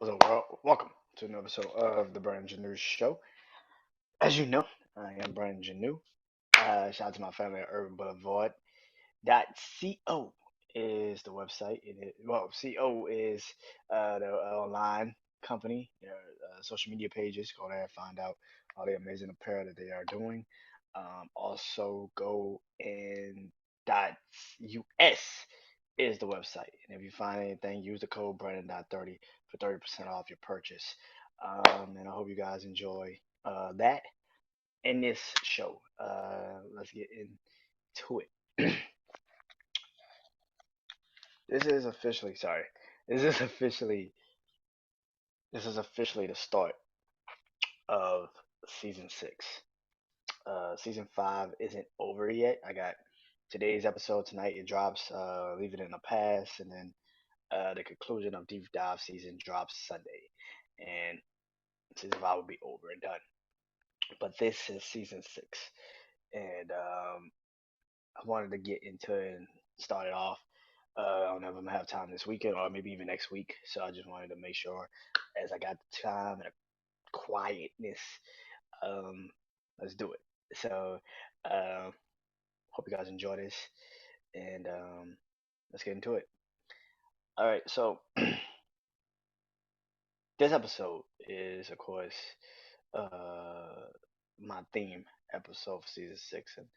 What's up, world? Welcome to another episode of the BrandonJaneauShow. As you know, I am Brandon Janeau. Shout out to my family at Urban Boulevard. .co is the website. Co is the online company, their social media pages. Go there and find out all the amazing apparel that they are doing. Also, go in .us is the website. And if you find anything, use the code Brandon.30 for 30% off your purchase. And I hope you guys enjoy that in this show. Let's get into it. This is officially sorry. This is officially this is officially the start of season 6. Season 5 isn't over yet. I got today's episode tonight. It drops. Leave it in the past, and then the conclusion of Deep Dive season drops Sunday, and season 5 will be over and done. But this is season 6, and I wanted to get into it and start it off. I don't know if I'm gonna have time this weekend or maybe even next week. So I just wanted to make sure, as I got the time and the quietness, um, let's do it. So, hope you guys enjoy this, and let's get into it. All right. So this episode is, of course, uh, my theme episode for season 6, and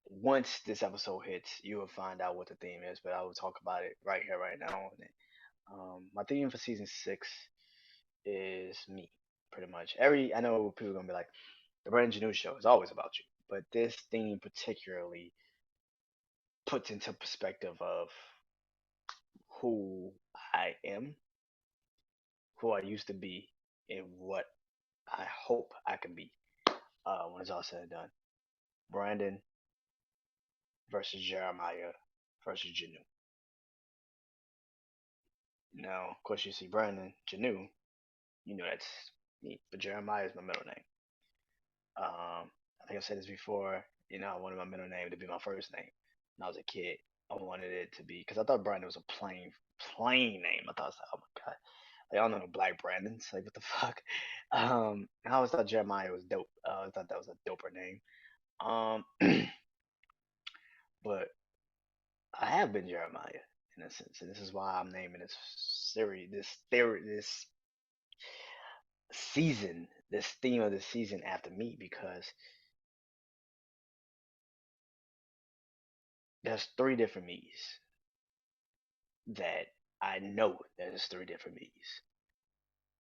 once this episode hits, you will find out what the theme is. But I will talk about it right here, right now. My theme for season 6 is me, pretty much. I know people are gonna be like, the Brandon Janeau Show is always about you, but this theme particularly puts into perspective of who I am, who I used to be, and what I hope I can be when it's all said and done. Brandon versus Jeremiah versus Janeau. Now, of course, you see Brandon Janeau, you know that's me, but Jeremiah is my middle name. I think I've said this before. I wanted my middle name to be my first name. When I was a kid, I wanted it to be because I thought Brandon was a plain name. I thought, I was like, oh my god, like, I don't know no Black Brandons. Like, what the fuck? I always thought Jeremiah was dope. I thought that was a doper name. Um, but I have been Jeremiah in a sense, and this is why I'm naming this series, this season, this theme of the season after me because there's three different me's that I know there's three different me's.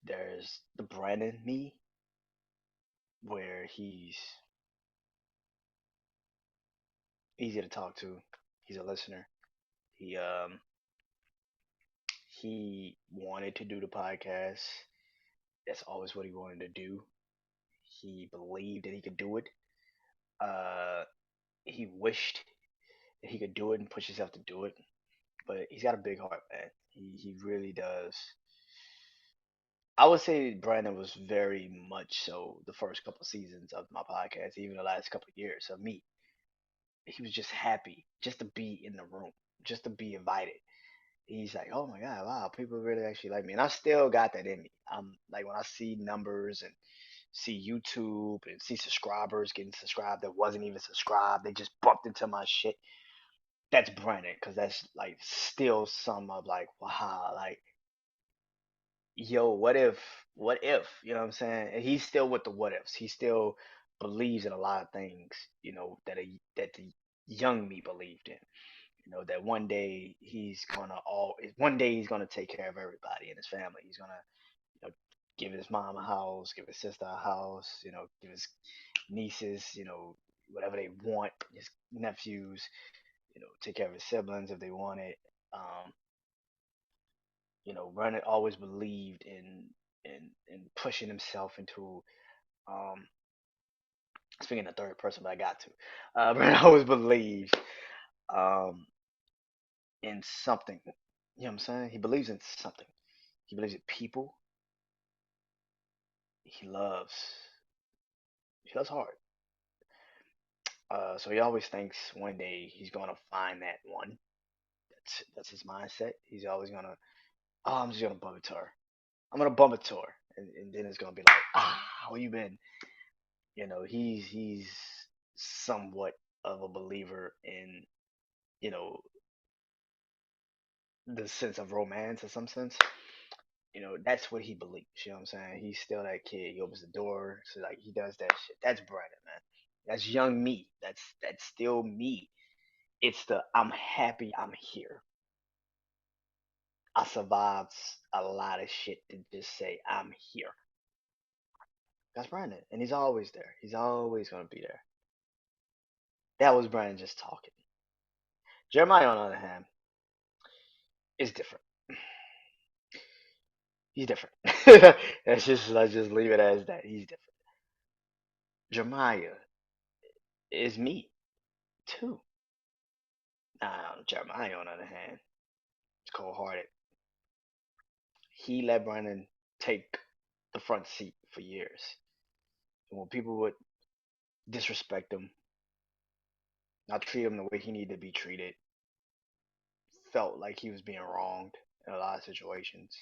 There's the Brandon me, where he's easy to talk to. He's a listener. He wanted to do the podcast. That's always what he wanted to do. He believed that he could do it. Uh, he wished that he could do it and push himself to do it. But he's got a big heart, man. He really does. I would say Brandon was very much so the first couple seasons of my podcast, even the last couple of years of me. He was just happy just to be in the room, just to be invited. He's like, oh my god, wow, people really actually like me, and I still got that in me. I'm like when I see numbers and see YouTube and see subscribers getting subscribed that wasn't even subscribed, they just bumped into my shit. That's Brandon, because that's like still some of like, wow, like yo, what if, you know what I'm saying? And he's still with the what ifs. He still believes in a lot of things, that the young me believed in. That one day he's gonna take care of everybody in his family. He's gonna, give his mom a house, give his sister a house, give his nieces, whatever they want, his nephews, take care of his siblings if they want it. Um, Vernon always believed in pushing himself into, um speaking in third person, but I got to. Vernon always believed um in something. You know what I'm saying? He believes in something. He believes in people. He loves he loves hard. So he always thinks one day he's gonna find that one. That's his mindset. He's always gonna, oh, I'm just gonna bump into her. I'm gonna bump it to her, and then it's gonna be like, how you been? He's somewhat of a believer in you know the sense of romance in some sense. That's what he believes. You know what I'm saying? He's still that kid. He opens the door, so like he does that shit. That's Brandon, man. That's young me. That's still me. It's the I'm happy I'm here. I survived a lot of shit to just say I'm here. That's Brandon, and he's always there. He's always gonna be there. That was Brandon just talking. Jeremiah, on the other hand, is different. He's different. Let's just leave it as that. He's different. Jeremiah is me too. Jeremiah, on the other hand, is cold hearted. He let Brandon take the front seat for years. And when people would disrespect him, not treat him the way he needed to be treated, felt like he was being wronged in a lot of situations,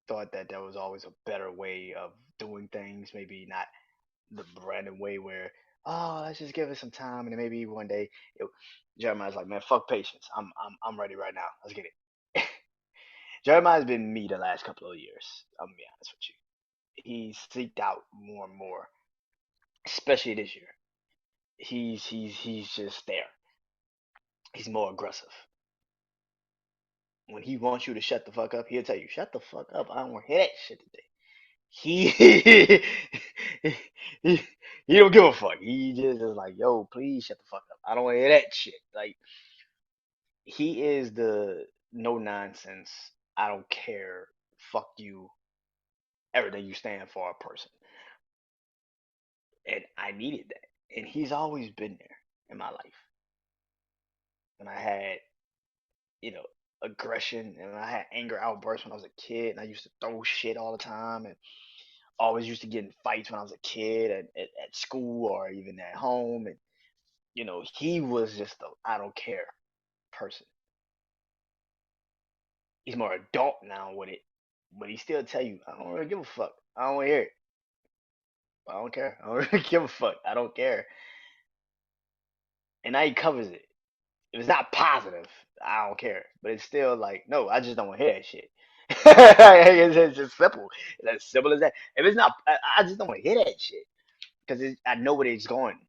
thought that there was always a better way of doing things, maybe not the Brandon way where, oh, let's just give it some time and then maybe one day it, Jeremiah's like, man, fuck patience. I'm ready right now. Let's get it. Jeremiah's been me the last couple of years. I'm gonna be honest with you. He's seeked out more and more, especially this year. He's just there. He's more aggressive. When he wants you to shut the fuck up, he'll tell you, shut the fuck up. I don't want to hear that shit today. He he, he don't give a fuck. He just is like, yo, please shut the fuck up. I don't want to hear that shit. Like he is the no nonsense. I don't care. Fuck you. Everything you stand for, a person. And I needed that. And he's always been there in my life. When I had, you know, aggression and I had anger outbursts when I was a kid, and I used to throw shit all the time, and always used to get in fights when I was a kid at school or even at home. And he was just a I don't care person. He's more adult now with it, but he still tell you, I don't really give a fuck. I don't want to hear it. I don't care. I don't really give a fuck. I don't care. And now he covers it. If it's not positive, I don't care. But it's still like, no, I just don't want to hear that shit. It's just simple. It's as simple as that. If it's not, I just don't want to hear that shit because I know where it's going.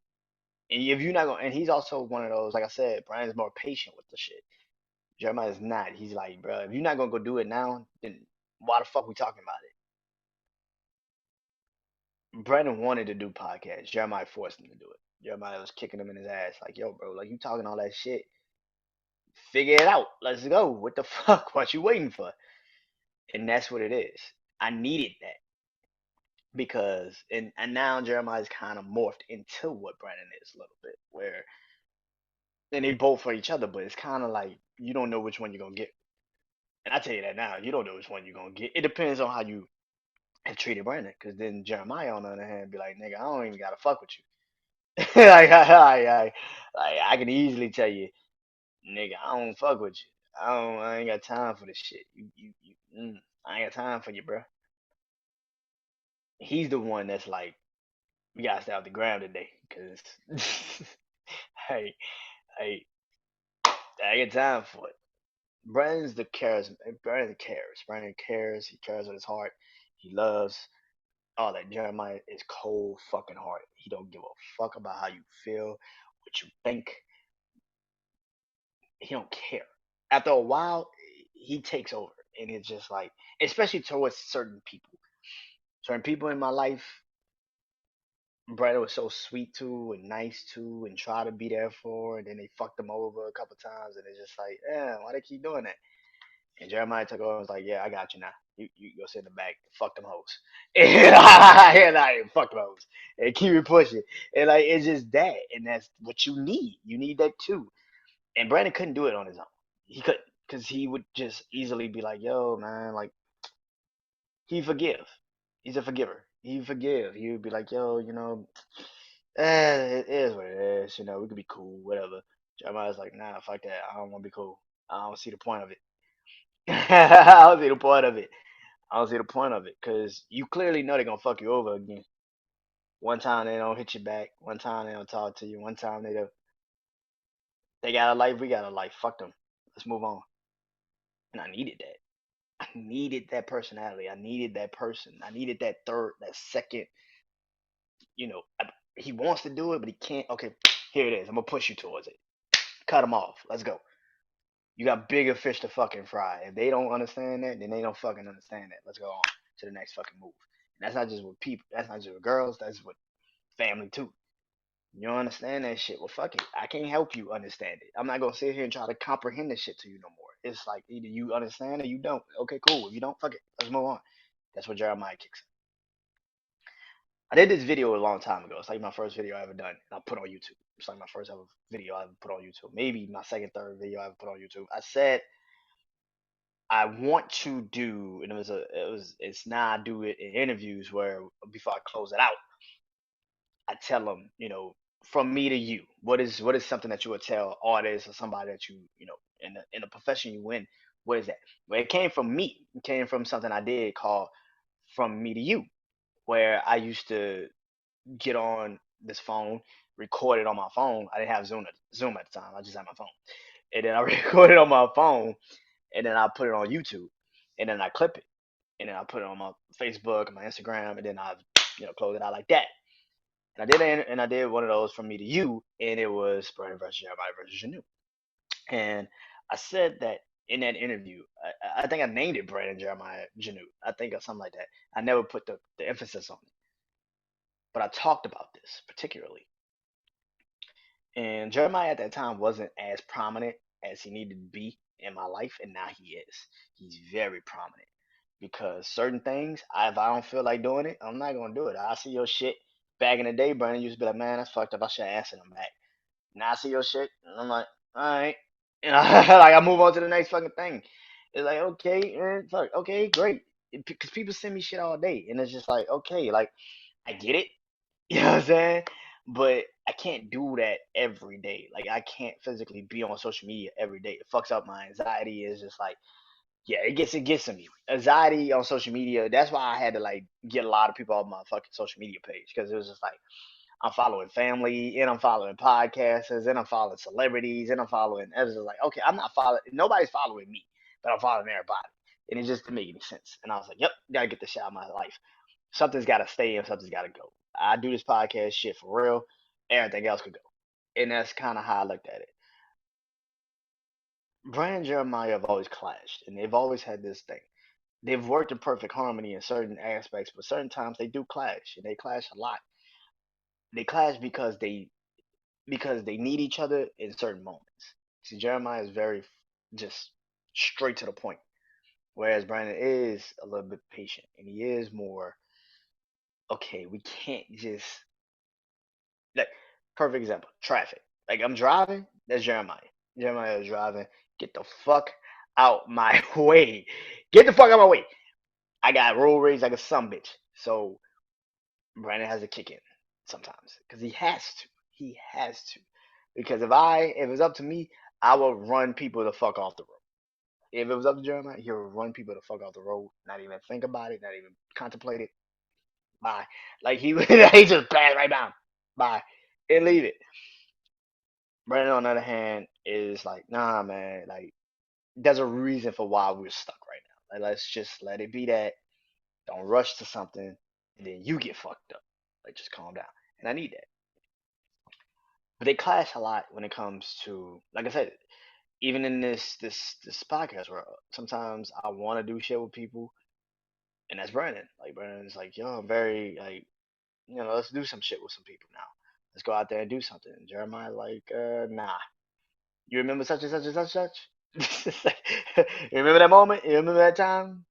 And if you're not going, and he's also one of those, like I said, Brian's more patient with the shit. Jeremiah's not. He's like, bro, if you're not gonna go do it now, then why the fuck we talking about it? Brandon wanted to do podcasts. Jeremiah forced him to do it. Jeremiah was kicking him in his ass, like, yo, bro, like you talking all that shit. Figure it out. Let's go. What the fuck? What you waiting for? And that's what it is. I needed that because and now Jeremiah's kind of morphed into what Brandon is a little bit, where and they both for each other, but it's kind of like you don't know which one you're gonna get. And I tell you that now, you don't know which one you're gonna get. It depends on how you have treated Brandon, because then Jeremiah on the other hand be like, nigga, I don't even gotta fuck with you. I can easily tell you, nigga, I don't fuck with you. I ain't got time for this shit. I ain't got time for you, bro. He's the one that's like, we gotta stay off the ground today, cause hey, hey, I ain't got time for it. Brandon's the cares. Brandon cares. Brandon cares. He cares with his heart. He loves all that. Jeremiah is cold fucking hearted. He don't give a fuck about how you feel, what you think. He don't care. After a while, he takes over, and it's just like, especially towards certain people. Certain people in my life, Brandon was so sweet to and nice to, and try to be there for, and then they fucked him over a couple times, and it's just like, yeah, why they keep doing that? And Jeremiah took over and was like, yeah, I got you now. You go sit in the back. Fuck them hoes. And I fuck them hoes. And keep it pushing. And like it's just that. And that's what you need. You need that too. And Brandon couldn't do it on his own. He couldn't. Because he would just easily be like, yo, man, like he forgive. He's a forgiver. He forgive. He would be like, yo, it is what it is. We could be cool, whatever. Jeremiah's like, nah, fuck that. I don't want to be cool. I don't see the point of it. I don't see the point of it. I don't see the point of it because you clearly know they're gonna fuck you over again. One time they don't hit you back. One time they don't talk to you. One time they don't. They got a life. We got a life. Fuck them. Let's move on. And I needed that. I needed that personality. I needed that person. I needed that third, that second. He wants to do it, but he can't. Okay, here it is. I'm gonna push you towards it. Cut him off. Let's go. You got bigger fish to fucking fry. If they don't understand that, then they don't fucking understand that. Let's go on to the next fucking move. And that's not just with people. That's not just with girls. That's with family too. You don't understand that shit. Well, fuck it. I can't help you understand it. I'm not gonna sit here and try to comprehend this shit to you no more. It's like either you understand or you don't. Okay, cool. If you don't, fuck it. Let's move on. That's what Jeremiah kicks. I did this video a long time ago. It's like my first video I ever done, and I put on YouTube. It's like my first ever video I ever put on YouTube. Maybe my second, third video I ever put on YouTube. I said I want to do, and it's now I do it in interviews where before I close it out, I tell them, from me to you, what is something that you would tell artists or somebody that in the profession you in, what is that? Well, it came from me. It came from something I did called From Me to You, where I used to get on this phone, record it on my phone. I didn't have Zoom at the time. I just had my phone, and then I recorded on my phone, and then I put it on YouTube, and then I clip it, and then I put it on my Facebook and my Instagram, and then I close it out like that. And I did one of those From Me to You, and it was Brandon versus Jeremiah versus Janeau. And I said that in that interview. I think I named it Brandon Jeremiah Janeau. I think or something like that. I never put the emphasis on it, but I talked about this particularly. And Jeremiah at that time wasn't as prominent as he needed to be in my life, and now he is. He's very prominent because certain things, if I don't feel like doing it, I'm not gonna do it. I see your shit back in the day, Brandon used to be like, man, that's fucked up. I should have answered him back. Now I see your shit, and I'm like, all right, and like I move on to the next fucking thing. It's like, okay, fuck, okay, great, because people send me shit all day, and it's just like, okay, like I get it, you know what I'm saying? But I can't do that every day. Like I can't physically be on social media every day. It fucks up my anxiety. It's just like, yeah, it gets to me. Anxiety on social media. That's why I had to like get a lot of people off my fucking social media page because it was just like I'm following family and I'm following podcasters and I'm following celebrities and I'm following. It was just like, okay, I'm not following. Nobody's following me, but I'm following everybody, and it just didn't make any sense. And I was like, yep, gotta get this shit out of my life. Something's got to stay and something's got to go. I do this podcast shit for real. Everything else could go. And that's kind of how I looked at it. Brian and Jeremiah have always clashed, and they've always had this thing. They've worked in perfect harmony in certain aspects, but certain times they do clash, and they clash a lot. They clash because they need each other in certain moments. See, Jeremiah is very just straight to the point, whereas Brandon is a little bit patient, and he is more okay. We can't just like perfect example, traffic. Like I'm driving, that's Jeremiah. Jeremiah is driving. Get the fuck out my way. Get the fuck out my way. I got road rage like a son bitch. So Brandon has to kick in sometimes because he has to. He has to. Because if it's up to me, I will run people the fuck off the road. If it was up to Jeremiah, he would run people the fuck off the road, not even think about it, not even contemplate it. Bye. Like he he just pass right down. Bye. And leave it. Brandon, on the other hand, is like, nah, man. Like, there's a reason for why we're stuck right now. Like, let's just let it be that. Don't rush to something, and then you get fucked up. Like, just calm down. And I need that. But they clash a lot when it comes to, like I said, even in this podcast where sometimes I want to do shit with people, and that's Brandon. Like Brandon's like, yo, I'm very like, let's do some shit with some people now. Let's go out there and do something. And Jeremiah like, nah. You remember such and such and such and such? You remember that moment? You remember that time?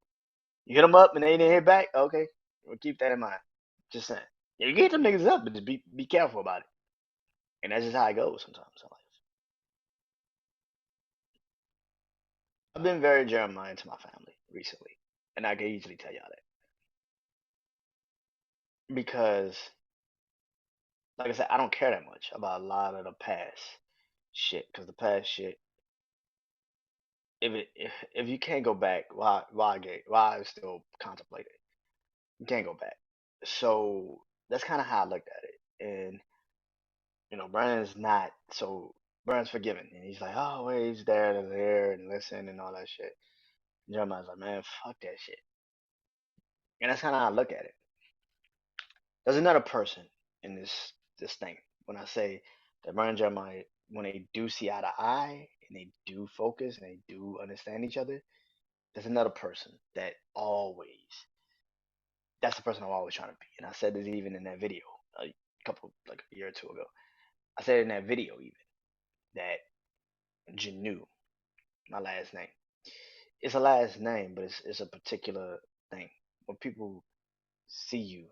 You hit them up and they didn't hit back? Okay. We'll keep that in mind. Just saying. Yeah, you get them niggas up, but just be careful about it. And that's just how it goes sometimes in life. I've been very Jeremiah to my family recently. And I can easily tell y'all that. Because, like I said, I don't care that much about a lot of the past shit. Because the past shit, if you can't go back, why still contemplate it? You can't go back. So that's kind of how I looked at it. And Brandon's not so Brandon's forgiving, and he's like, oh, wait, he's there to hear and listen and all that shit. Jeremiah's like, man, fuck that shit. And that's kind of how I look at it. There's another person in this thing. When I say that Brandon and Jeremiah, when they do see eye to eye and they do focus and they do understand each other, there's another person that always that's the person I'm always trying to be. And I said this even in that video like a year or two ago. I said in that video even that Janeau, my last name. It's a last name, but it's a particular thing. When people see you,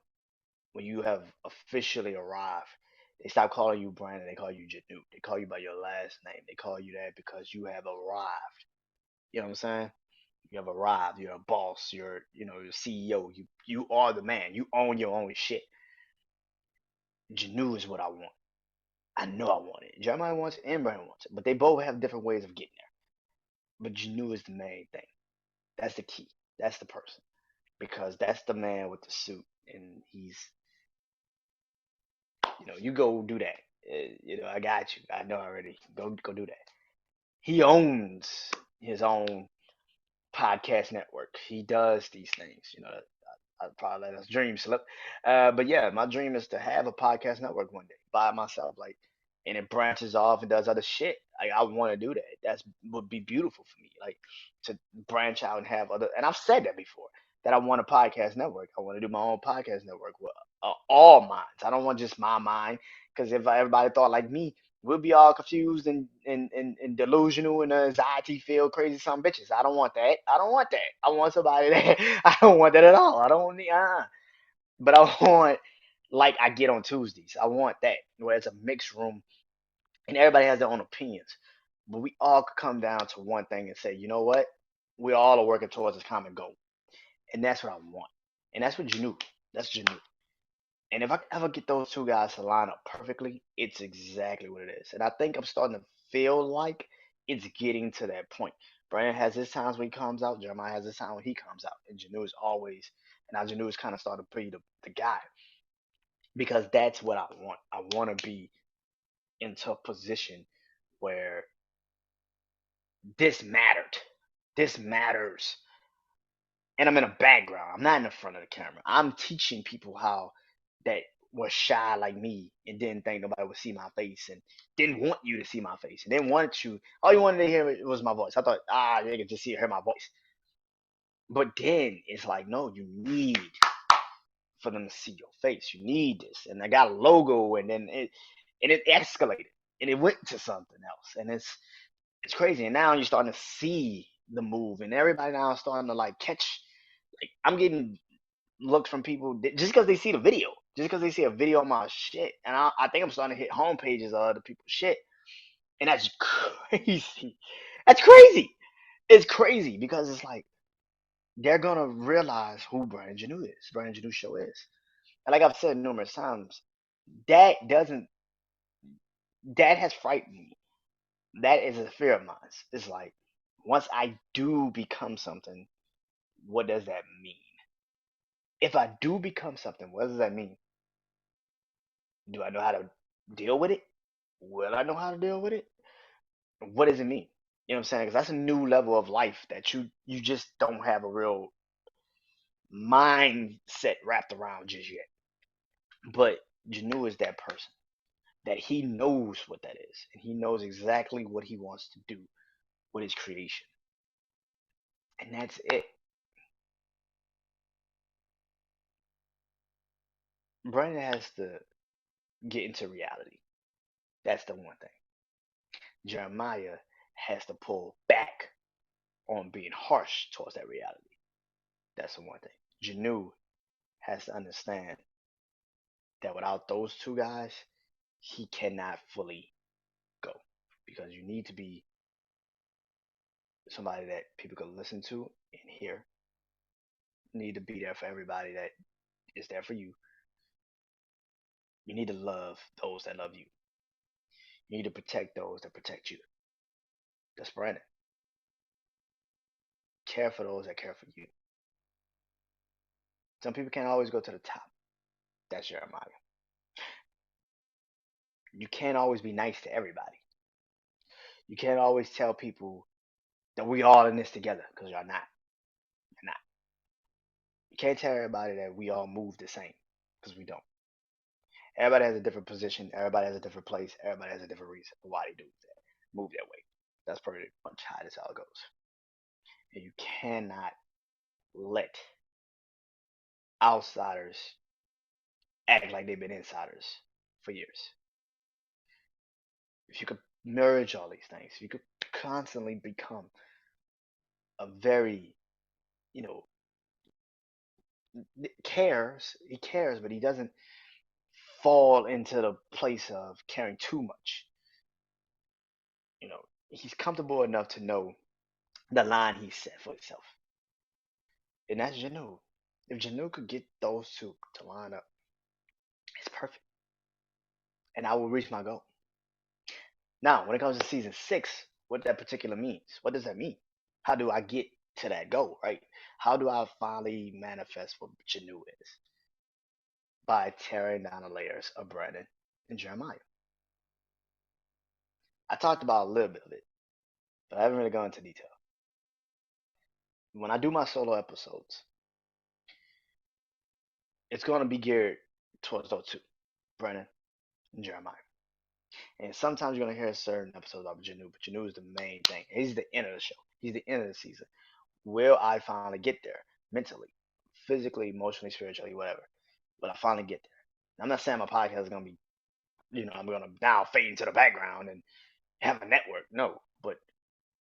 when you have officially arrived, they stop calling you Brandon. They call you Janeau. They call you by your last name. They call you that because you have arrived. You know what I'm saying? You have arrived. You're a boss. You're CEO. You are the man. You own your own shit. Janeau is what I want. I know I want it. Jeremiah wants it and Brandon wants it, but they both have different ways of getting there. But Janeau is the main thing. That's the key. That's the person because that's the man with the suit, and you go do that. I got you. I know already. Go do that. He owns his own podcast network. He does these things. I probably let his dream slip. But yeah, my dream is to have a podcast network one day by myself, like, and it branches off and does other shit. Like I want to do that. That's would be beautiful for me. Like to branch out and have other. And I've said that before that I want a podcast network. I want to do my own podcast network with all minds. I don't want just my mind because if everybody thought like me, we'll be all confused and delusional and anxiety filled crazy some bitches. I don't want that. I don't want that. I want somebody that I don't want that at all. I don't need but I want like I get on Tuesdays. I want that where it's a mixed room and everybody has their own opinions. But we all could come down to one thing and say, you know what? We all are working towards this common goal. And that's what I want. And that's what Janeau. That's Janeau. And if I ever get those two guys to line up perfectly, it's exactly what it is. And I think I'm starting to feel like it's getting to that point. Brandon has his times when he comes out. Jeremiah has his time when he comes out. And Janeau is always, and now Janeau is kind of starting to be the guy because that's what I want. I want to be into a position where this mattered. This matters. And I'm in a background. I'm not in the front of the camera. I'm teaching people how that was shy like me and didn't think nobody would see my face and didn't want you to see my face and didn't want you. All you wanted to hear was my voice. I thought, they could just hear my voice. But then it's like, no, you need for them to see your face. You need this. And I got a logo and then it escalated and it went to something else. And it's crazy. And now you're starting to see the move and everybody now is starting to like catch like I'm getting looks from people just because they see the video, just because they see a video of my shit, and I think I'm starting to hit home pages of other people's shit, and that's crazy. That's crazy. It's crazy because it's like they're gonna realize who Brandon Janeau is. Brandon Janeau Show is, and like I've said numerous times, that doesn't that has frightened me. That is a fear of mine. It's like once I do become something, what does that mean? If I do become something, what does that mean? Do I know how to deal with it? Will I know how to deal with it? What does it mean? You know what I'm saying? Because that's a new level of life that you just don't have a real mindset wrapped around just yet. But Janu is that person that he knows what that is, and he knows exactly what he wants to do with his creation, and that's it. Brandon has to get into reality. That's the one thing. Jeremiah has to pull back on being harsh towards that reality. That's the one thing. Janu has to understand that without those two guys, he cannot fully go because you need to be somebody that people can listen to and hear. You need to be there for everybody that is there for you. You need to love those that love you. You need to protect those that protect you. That's Brandon. care for those that care for you. Some people can't always go to the top. That's Jeremiah. You can't always be nice to everybody. You can't always tell people that we all in this together because you're not. You're not. You can't tell everybody that we all move the same because we don't. Everybody has a different position. Everybody has a different place. Everybody has a different reason for why they do that, move that way. That's pretty much how this all goes. And you cannot let outsiders act like they've been insiders for years. If you could merge all these things, if you could constantly become a very, you know, he cares, but he doesn't fall into the place of caring too much. He's comfortable enough to know the line he set for himself. And that's Janeau. If Janeau could get those two to line up, it's perfect. And I will reach my goal. Now, when it comes to season 6, what that particular means, what does that mean? How do I get to that goal, right? How do I finally manifest what Janeau is? By tearing down the layers of Brandon and Jeremiah. I talked about a little bit of it, but I haven't really gone into detail. When I do my solo episodes, it's going to be geared towards those two, Brandon and Jeremiah. And sometimes you're going to hear certain episodes of Janeau, but Janeau is the main thing. He's the end of the show. He's the end of the season. Will I finally get there mentally, physically, emotionally, spiritually, whatever? But I finally get there. I'm not saying my podcast is going to be, I'm going to now fade into the background and have a network. No, but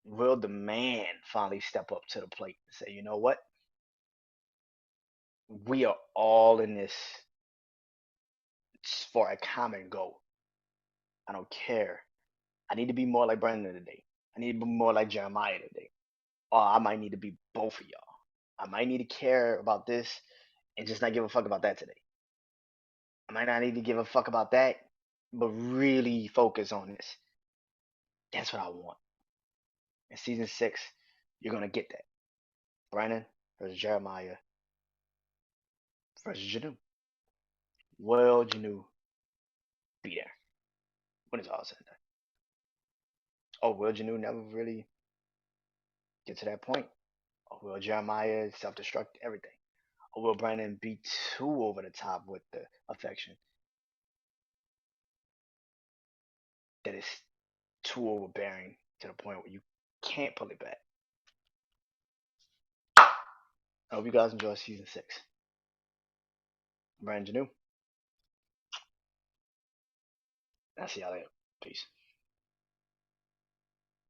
will the man finally step up to the plate and say, you know what? We are all in this for a common goal. I don't care. I need to be more like Brandon today. I need to be more like Jeremiah today. Or I might need to be both of y'all. I might need to care about this and just not give a fuck about that today. I might not need to give a fuck about that, but really focus on this. That's what I want. In season 6, you're gonna get that. Brandon versus Jeremiah versus Janeau. Will Janeau be there when it's all said and done? Or will Janeau never really get to that point? Or will Jeremiah self-destruct everything? Or will Brandon be too over the top with the affection that is too overbearing to the point where you can't pull it back? I hope you guys enjoy season 6. Brandon Janeau. I'll see y'all later. Peace.